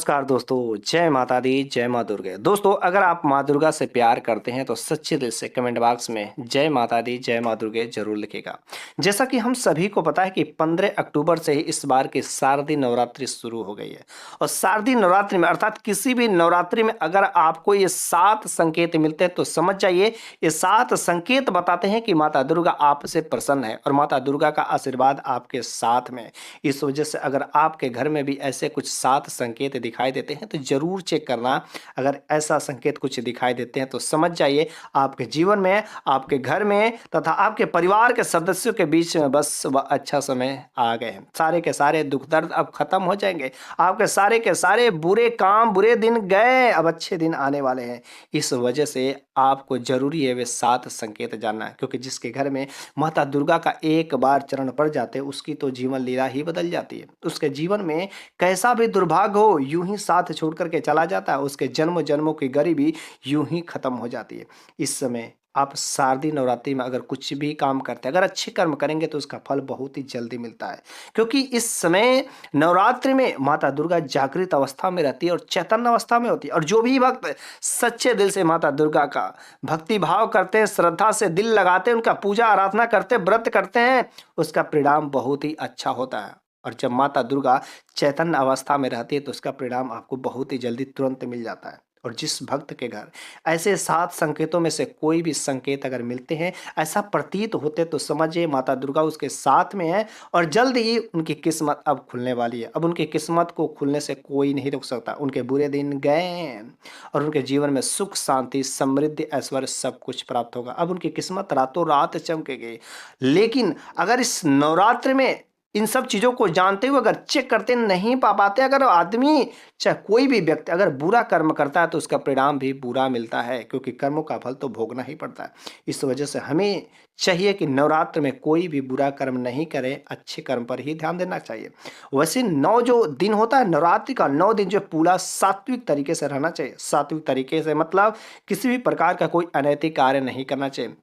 नमस्कार दोस्तों, जय माता दी, जय माँ दुर्गे। दोस्तों, अगर आप माँ दुर्गा से प्यार करते हैं तो सच्चे दिल से कमेंट बॉक्स में जय माता दी, जय माँ दुर्गे जरूर लिखिएगा। जैसा कि हम सभी को पता है कि 15 अक्टूबर से ही इस बार की शारदीय नवरात्रि शुरू हो गई है। और शारदीय नवरात्रि में अर्थात किसी भी नवरात्रि में अगर आपको ये 7 संकेत मिलते हैं तो समझ जाइए ये 7 संकेत बताते हैं कि माता दुर्गा आपसे प्रसन्न है और माता दुर्गा का आशीर्वाद आपके साथ में है। इस वजह से अगर आपके घर में भी ऐसे कुछ 7 संकेत दिखाई देते हैं तो जरूर चेक करना। अगर ऐसा संकेत कुछ दिखाई देते हैं तो समझ जाइए आपके जीवन में, आपके घर में तथा आपके परिवार के सदस्यों के बीच में बस वह अच्छा समय आ गए हैं। सारे के सारे दुख दर्द अब खत्म हो जाएंगे। आपके सारे के सारे बुरे काम, बुरे दिन गए, अब अच्छे दिन आने वाले हैं। इस वजह से आपको जरूरी है वे 7 संकेत जानना है, क्योंकि जिसके घर में माता दुर्गा का एक बार चरण पड़ जाते उसकी तो जीवन लीला ही बदल जाती है। उसके जीवन में कैसा भी दुर्भाग्य हो यूं ही साथ छोड़ करके चला जाता है। उसके जन्म जन्मों की गरीबी यूं ही खत्म हो जाती है। इस समय आप शारदीय नवरात्रि में अगर कुछ भी काम करते हैं, अगर अच्छे कर्म करेंगे तो उसका फल बहुत ही जल्दी मिलता है। क्योंकि इस समय नवरात्रि में माता दुर्गा जागृत अवस्था में रहती है और चैतन्य अवस्था में होती है। और जो भी भक्त सच्चे दिल से माता दुर्गा का भक्ति भाव करते हैं, श्रद्धा से दिल लगाते हैं, उनका पूजा आराधना करते हैं, व्रत करते हैं, उसका परिणाम बहुत ही अच्छा होता है। और जब माता दुर्गा चैतन्य अवस्था में रहती है तो उसका परिणाम आपको बहुत ही जल्दी तुरंत मिल जाता है। और जिस भक्त के घर ऐसे 7 संकेतों में से कोई भी संकेत अगर मिलते हैं, ऐसा प्रतीत होते, तो समझिए माता दुर्गा उसके साथ में है और जल्द ही उनकी किस्मत अब खुलने वाली है। अब उनकी किस्मत को खुलने से कोई नहीं रोक सकता। उनके बुरे दिन गए हैं और उनके जीवन में सुख, शांति, समृद्धि, ऐश्वर्य सब कुछ प्राप्त होगा। अब उनकी किस्मत रातों रात चमकेगी। लेकिन अगर इस नवरात्र में इन सब चीजों को जानते हुए अगर चेक करते नहीं पा पाते, अगर आदमी चाहे कोई भी व्यक्ति अगर बुरा कर्म करता है तो उसका परिणाम भी बुरा मिलता है, क्योंकि कर्मों का फल तो भोगना ही पड़ता है। इस वजह से हमें चाहिए कि नवरात्र में कोई भी बुरा कर्म नहीं करे, अच्छे कर्म पर ही ध्यान देना चाहिए। वैसे 9 जो दिन होता है नवरात्रि का, 9 दिन जो पूरा सात्विक तरीके से रहना चाहिए। सात्विक तरीके से मतलब किसी भी प्रकार का कोई अनैतिक कार्य नहीं करना चाहिए।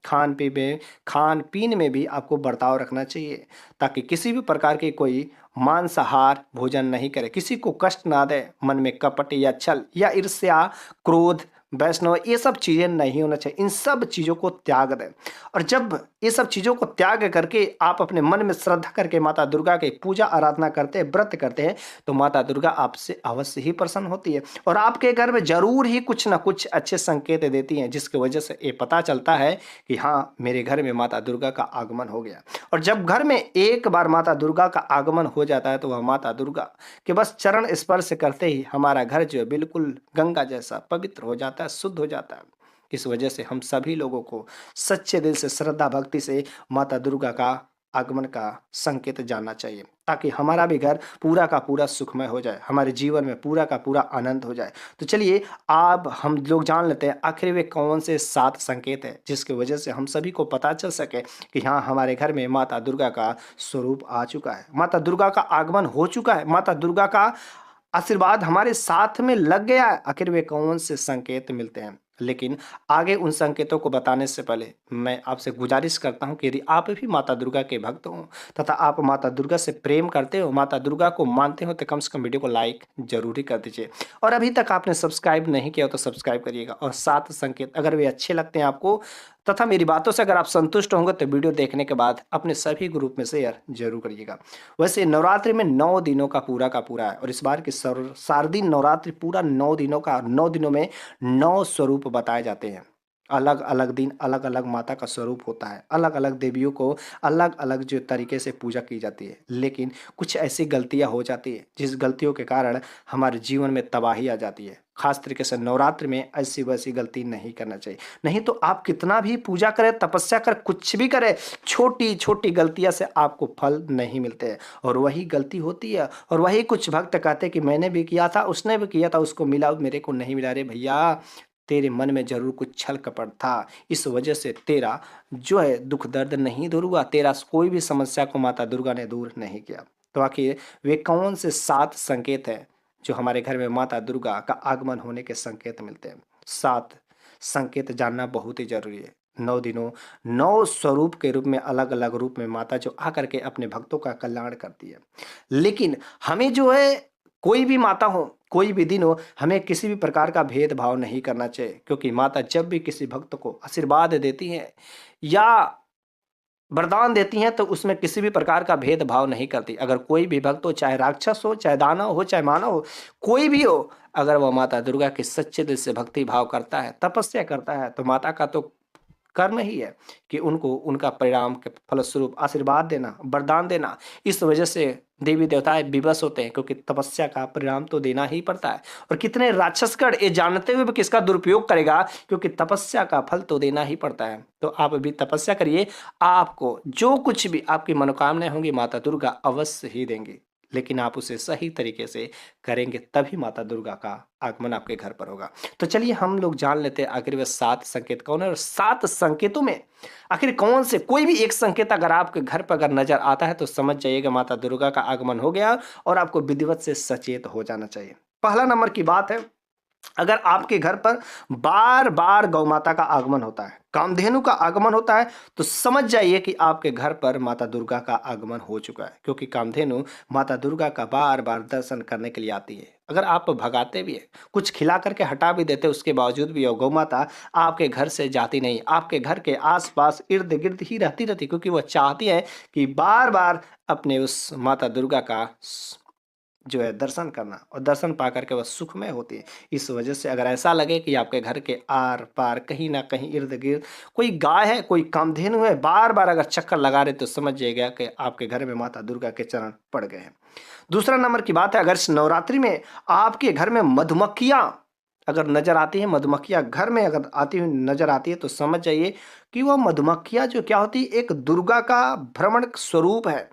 खान पीन में भी आपको बर्ताव रखना चाहिए, ताकि किसी भी प्रकार की कोई मांसाहार भोजन नहीं करे, किसी को कष्ट ना दे, मन में कपट या छल या ईर्ष्या, क्रोध, वैष्णव, ये सब चीजें नहीं होना चाहिए। इन सब चीजों को त्याग दें। और जब ये सब चीजों को त्याग करके आप अपने मन में श्रद्धा करके माता दुर्गा की पूजा आराधना करते हैं, व्रत करते हैं, तो माता दुर्गा आपसे अवश्य ही प्रसन्न होती है और आपके घर में जरूर ही कुछ ना कुछ अच्छे संकेत देती हैं, जिसकी वजह से ये पता चलता है कि हाँ, मेरे घर में माता दुर्गा का आगमन हो गया। और जब घर में एक बार माता दुर्गा का आगमन हो जाता है तो वह माता दुर्गा के बस चरण स्पर्श करते ही हमारा घर जो है बिल्कुल गंगा जैसा पवित्र हो जाता है, शुद्ध हो जाता है। इस वजह से हम सभी लोगों को सच्चे दिल से श्रद्धा भक्ति से माता दुर्गा का आगमन का संकेत जानना चाहिए, ताकि हमारा भी घर पूरा का पूरा सुखमय हो जाए, हमारे जीवन में पूरा का पूरा आनंद हो जाए। तो चलिए अब हम लोग जान लेते हैं आखिर वे कौन से 7 संकेत हैं जिसकी वजह से हम सभी को पता चल सके कि हाँ, हमारे घर में माता दुर्गा का स्वरूप आ चुका है, माता दुर्गा का आगमन हो चुका है, माता दुर्गा का आशीर्वाद हमारे साथ में लग गया है। आखिर वे कौन से संकेत मिलते हैं। लेकिन आगे उन संकेतों को बताने से पहले मैं आपसे गुजारिश करता हूं कि यदि आप भी माता दुर्गा के भक्त हो तथा आप माता दुर्गा से प्रेम करते हो, माता दुर्गा को मानते हो, तो कम से कम वीडियो को लाइक जरूर ही कर दीजिए। और अभी तक आपने सब्सक्राइब नहीं किया हो तो सब्सक्राइब करिएगा। और 7 संकेत अगर वे अच्छे लगते हैं आपको तथा मेरी बातों से अगर आप संतुष्ट होंगे तो वीडियो देखने के बाद अपने सभी ग्रुप में शेयर जरूर करिएगा। वैसे नवरात्रि में 9 दिनों का पूरा है और इस बार की शारदीय नवरात्रि पूरा 9 दिनों का, 9 दिनों में 9 स्वरूप बताए जाते हैं। अलग अलग दिन अलग अलग माता का स्वरूप होता है, अलग अलग देवियों को अलग अलग जो तरीके से पूजा की जाती है। लेकिन कुछ ऐसी गलतियां हो जाती है जिस गलतियों के कारण हमारे जीवन में तबाही आ जाती है। खास तरीके से नवरात्र में ऐसी वैसी गलती नहीं करना चाहिए। नहीं तो आप कितना भी पूजा करें, तपस्या करें, कुछ भी करें, छोटी छोटी गलतियां से आपको फल नहीं मिलते हैं और वही गलती होती है। और वही कुछ भक्त कहते हैं कि मैंने भी किया था, उसने भी किया था, उसको मिला, मेरे को नहीं मिला। रे भैया, तेरे मन में जरूर कुछ छल कपट था, इस वजह से तेरा जो है दुख दर्द नहीं दूर हुआ, तेरा कोई भी समस्या को माता दुर्गा ने दूर नहीं किया। तो आखिर वे कौन से 7 संकेत हैं जो हमारे घर में माता दुर्गा का आगमन होने के संकेत मिलते हैं? 7 संकेत जानना बहुत ही जरूरी है। 9 दिनों 9 स्वरूप के रूप में, अलग अलग रूप में माता जो आकर के अपने भक्तों का कल्याण करती है। लेकिन हमें जो है कोई भी माता हो कोई भी दिन हो, हमें किसी भी प्रकार का भेदभाव नहीं करना चाहिए, क्योंकि माता जब भी किसी भक्त को आशीर्वाद देती हैं या वरदान देती हैं तो उसमें किसी भी प्रकार का भेदभाव नहीं करती। अगर कोई भी भक्त हो, चाहे राक्षस हो, चाहे दानव हो, चाहे मानव हो, कोई भी हो, अगर वह माता दुर्गा के सच्चे दिल से भक्ति भाव करता है, तपस्या करता है, तो माता का तो कर्म ही है कि उनको उनका परिणाम के फलस्वरूप आशीर्वाद देना, वरदान देना। इस वजह से देवी देवताएं विवश होते हैं, क्योंकि तपस्या का परिणाम तो देना ही पड़ता है। और कितने राक्षसगण ये जानते हुए भी किसका दुरुपयोग करेगा, क्योंकि तपस्या का फल तो देना ही पड़ता है। तो आप भी तपस्या करिए, आपको जो कुछ भी आपकी मनोकामनाएं होंगी माता दुर्गा अवश्य ही देंगी, लेकिन आप उसे सही तरीके से करेंगे, तभी माता दुर्गा का आगमन आपके घर पर होगा। तो चलिए हम लोग जान लेते हैं आखिर वह 7 संकेत कौन है, और 7 संकेतों में आखिर कौन से कोई भी एक संकेत अगर आपके घर पर अगर नजर आता है तो समझ जाइएगा माता दुर्गा का आगमन हो गया, और आपको विधिवत से सचेत हो जाना चाहिए। पहला नंबर की बात है, अगर आपके घर पर बार बार गौ माता का आगमन होता है, कामधेनु का आगमन होता है, तो समझ जाइए कि आपके घर पर माता दुर्गा का आगमन हो चुका है, क्योंकि कामधेनु माता दुर्गा का बार बार दर्शन करने के लिए आती है। अगर आप भगाते भी है, कुछ खिला करके हटा भी देते, उसके बावजूद भी गौ माता आपके घर से जाती नहीं, आपके घर के आसपास इर्द गिर्द ही रहती, क्योंकि वह चाहती है कि बार बार अपने उस माता दुर्गा का जो है दर्शन करना, और दर्शन पा करके वह सुखमय होती है। इस वजह से अगर ऐसा लगे कि आपके घर के आर पार कहीं ना कहीं इर्द गिर्द कोई गाय है, कोई कामधेनु है, बार बार अगर चक्कर लगा रहे, तो समझ जाइएगा कि आपके घर में माता दुर्गा के चरण पड़ गए हैं। दूसरा नंबर की बात है, अगर इस नवरात्रि में आपके घर में मधुमक्खियां अगर नजर आती है, मधुमक्खियां घर में अगर आती हुई नजर आती है, तो समझ जाइए कि वह मधुमक्खियां जो क्या होती है, एक दुर्गा का भ्रमण स्वरूप है।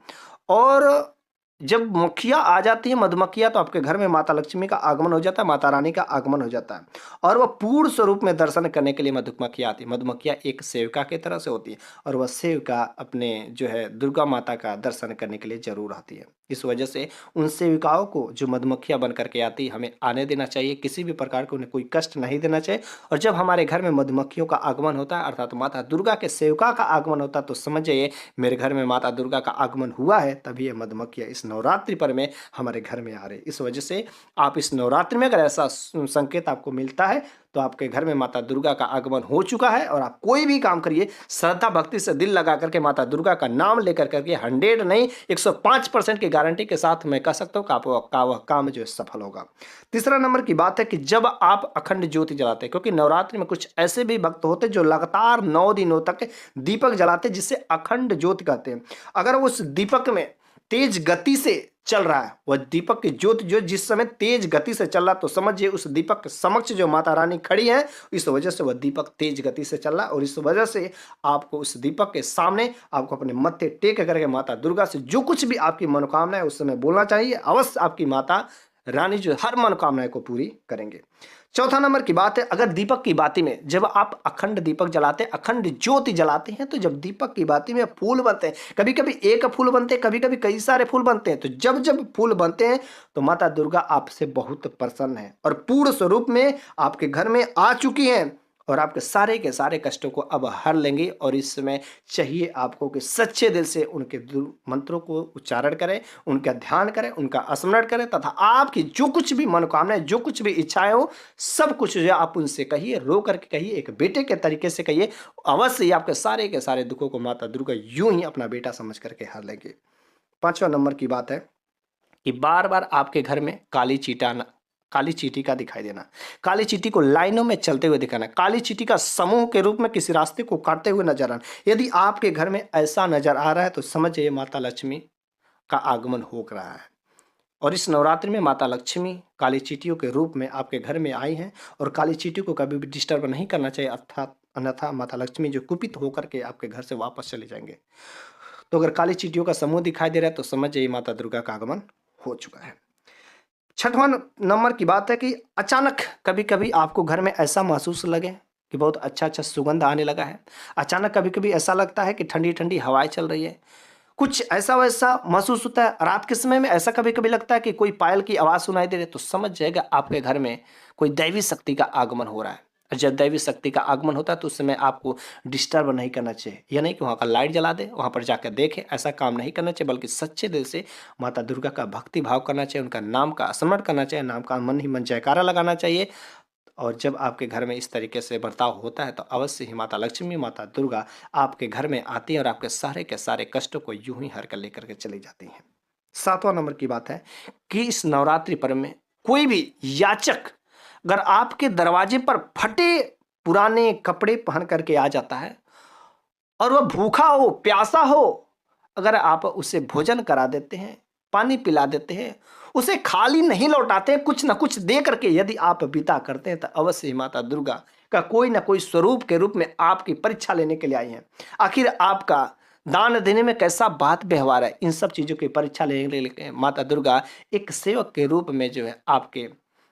और जब मक्खियाँ आ जाती हैं, मधुमक्खियाँ, तो आपके घर में माता लक्ष्मी का आगमन हो जाता है, माता रानी का आगमन हो जाता है, और वह पूर्ण स्वरूप में दर्शन करने के लिए मधुमक्खियाँ आती है। मधुमक्खियाँ एक सेविका की तरह से होती है, और वह सेविका अपने जो है दुर्गा माता का दर्शन करने के लिए जरूर आती है। इस वजह से उन सेविकाओं को जो मधुमक्खियाँ बन करके आती हमें आने देना चाहिए, किसी भी प्रकार को उन्हें कोई कष्ट नहीं देना चाहिए। और जब हमारे घर में मधुमक्खियों का आगमन होता है, अर्थात माता दुर्गा के सेविका का आगमन होता है, तो समझ जाइए मेरे घर में माता दुर्गा का आगमन हुआ है, तभी ये मधुमक्खियाँ इस नवरात्रि पर में हमारे घर में आ रहे। इस वजह से आप इस नवरात्रि में अगर ऐसा संकेत आपको मिलता है, तो आपके घर में माता दुर्गा का आगमन हो चुका है। और आप कोई भी काम करिए श्रद्धा भक्ति से दिल लगा करके माता दुर्गा का नाम लेकर करके 100 नहीं 105% की गारंटी के साथ मैं कह सकता हूँ कि आपका वह काम जो है सफल होगा। तीसरा नंबर की बात है कि जब आप अखंड ज्योति जलाते हैं, क्योंकि नवरात्रि में कुछ ऐसे भी भक्त होते हैं जो लगातार 9 दिनों तक दीपक जलाते हैं, जिसे अखंड ज्योति कहते हैं। अगर उस दीपक में तेज गति से चल रहा है, वह दीपक की ज्योति जो जिस समय तेज गति से चल रहा, तो समझिए उस दीपक के समक्ष जो माता रानी खड़ी है, इस वजह से वह दीपक तेज गति से चल रहा है। और इस वजह से आपको उस दीपक के सामने आपको अपने मत्थे टेक करके माता दुर्गा से जो कुछ भी आपकी मनोकामना है उस समय बोलना चाहिए। अवश्य आपकी माता रानी जो हर मनोकामनाएं को पूरी करेंगे। चौथा नंबर की बात है, अगर दीपक की बाती में जब आप अखंड दीपक जलाते हैं, अखंड ज्योति जलाते हैं, तो जब दीपक की बाती में फूल बनते हैं, कभी कभी एक फूल बनते हैं, कभी कभी कई सारे फूल बनते हैं, तो जब जब फूल बनते हैं तो माता दुर्गा आपसे बहुत प्रसन्न है और पूर्ण स्वरूप में आपके घर में आ चुकी हैं, और आपके सारे के सारे कष्टों को अब हर लेंगे। और इस समय चाहिए आपको कि सच्चे दिल से उनके मंत्रों को उच्चारण करें, उनका ध्यान करें, उनका स्मरण करें, तथा आपकी जो कुछ भी मनोकामनाएं, जो कुछ भी इच्छाएं हो, सब कुछ जो आप उनसे कहिए, रो करके कहिए, एक बेटे के तरीके से कहिए। अवश्य ही आपके सारे के सारे दुखों को माता दुर्गा यूं ही अपना बेटा समझ करके हर लेंगे। पांचवा नंबर की बात है कि बार बार आपके घर में काली चींटी का दिखाई देना, काली चींटी को लाइनों में चलते हुए दिखाना, काली चींटी का समूह के रूप में किसी रास्ते को काटते हुए नजर आना। यदि आपके घर में ऐसा नजर आ रहा है तो समझिए माता लक्ष्मी का आगमन हो रहा है। और इस नवरात्रि में माता लक्ष्मी काली चींटियों के रूप में आपके घर में आई हैं, और काली चींटियों को कभी भी डिस्टर्ब नहीं करना चाहिए, अर्थात अन्यथा माता लक्ष्मी जो कुपित होकर के आपके घर से वापस चले जाएंगे। तो अगर काली चींटियों का समूह दिखाई दे रहा है तो समझ जाइए माता दुर्गा का आगमन हो चुका है। छठवां नंबर की बात है कि अचानक कभी कभी आपको घर में ऐसा महसूस लगे कि बहुत अच्छा अच्छा सुगंध आने लगा है। अचानक कभी कभी ऐसा लगता है कि ठंडी ठंडी हवाएं चल रही है, कुछ ऐसा वैसा महसूस होता है। रात के समय में ऐसा कभी कभी लगता है कि कोई पायल की आवाज़ सुनाई दे रही है, तो समझ जाएगा आपके घर में कोई दैवी शक्ति का आगमन हो रहा है। जब दैवी शक्ति का आगमन होता है तो उस समय आपको डिस्टर्ब नहीं करना चाहिए। यह नहीं कि वहाँ का लाइट जला दें, वहाँ पर जाकर देखें, ऐसा काम नहीं करना चाहिए, बल्कि सच्चे दिल से माता दुर्गा का भक्ति भाव करना चाहिए, उनका नाम का स्मरण करना चाहिए, नाम का मन ही मन जयकारा लगाना चाहिए। और जब आपके घर में इस तरीके से बर्ताव होता है तो अवश्य ही माता लक्ष्मी, माता दुर्गा आपके घर में आती हैं और आपके सारे के सारे कष्टों को यूं ही हर कर लेकर के चली जाती हैं। 7वां नंबर की बात है कि इस नवरात्रि पर्व में कोई भी याचक अगर आपके दरवाजे पर फटे पुराने कपड़े पहन करके आ जाता है और वह भूखा हो, प्यासा हो, अगर आप उसे भोजन करा देते हैं, पानी पिला देते हैं, उसे खाली नहीं लौटाते हैं, कुछ ना कुछ दे करके यदि आप विदा करते हैं तो अवश्य ही माता दुर्गा का कोई ना कोई स्वरूप के रूप में आपकी परीक्षा लेने के लिए आई हैं। आखिर आपका दान देने में कैसा बात व्यवहार है, इन सब चीज़ों की परीक्षा लेने के लिए माता दुर्गा एक सेवक के रूप में जो है आपके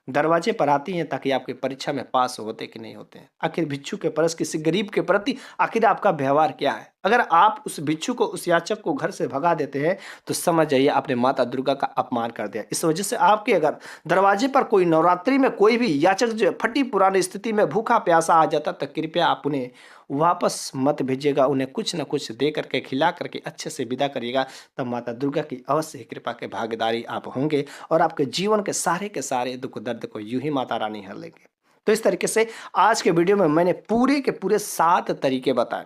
दरवाजे पर आती हैं ताकि आपकी परीक्षा में पास होते कि नहीं होते हैं। आखिर भिक्षु के परस किसी गरीब के प्रति आखिर आपका व्यवहार क्या है? अगर आप उस भिक्षु को, उस याचक को घर से भगा देते हैं तो समझ जाइए आपने माता दुर्गा का अपमान कर दिया। इस वजह से आपके अगर दरवाजे पर कोई नवरात्रि में कोई भी याचक जो है फटी पुरानी स्थिति में भूखा प्यासा आ जाता तो कृपया आप उन्हें वापस मत भेजिएगा, उन्हें कुछ न कुछ दे करके, खिला करके अच्छे से विदा करिएगा। तब माता दुर्गा की अवश्य ही कृपा के भागीदारी आप होंगे और आपके जीवन के सारे दुख दर्द को यूं ही माता रानी हर लेंगे। तो इस तरीके से आज के वीडियो में मैंने पूरे के पूरे 7 तरीके बताए,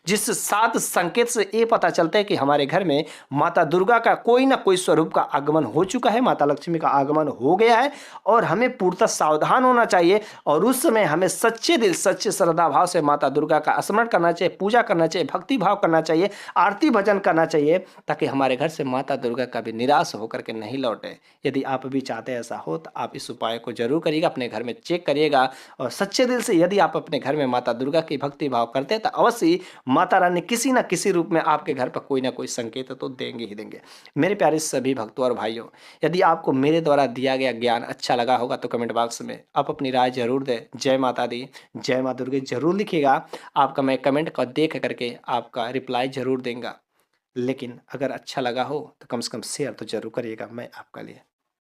जिस 7 संकेत से ये पता चलता है कि हमारे घर में माता दुर्गा का कोई ना कोई स्वरूप का आगमन हो चुका है, माता लक्ष्मी का आगमन हो गया है और हमें पूर्णतः सावधान होना चाहिए। और उस समय हमें सच्चे दिल, सच्चे श्रद्धा भाव से माता दुर्गा का स्मरण करना चाहिए, पूजा करना चाहिए, भक्ति भाव करना चाहिए, आरती भजन करना चाहिए, ताकि हमारे घर से माता दुर्गा कभी निराश होकर के नहीं लौटे। यदि आप भी चाहते हैं ऐसा हो तो आप इस उपाय को जरूर करिएगा, अपने घर में चेक करिएगा। और सच्चे दिल से यदि आप अपने घर में माता दुर्गा की भक्ति भाव करते हैं तो अवश्य माता रानी किसी न किसी रूप में आपके घर पर कोई ना कोई संकेत तो देंगे ही देंगे। मेरे प्यारे सभी भक्तों और भाइयों, यदि आपको मेरे द्वारा दिया गया ज्ञान अच्छा लगा होगा तो कमेंट बॉक्स में आप अपनी राय जरूर दें। जय माता दी, जय माँ दुर्गे जरूर लिखिएगा। आपका मैं कमेंट को देख करके आपका रिप्लाई जरूर देंगे। लेकिन अगर अच्छा लगा हो तो कम से कम शेयर तो जरूर करिएगा मैं आपका लिए।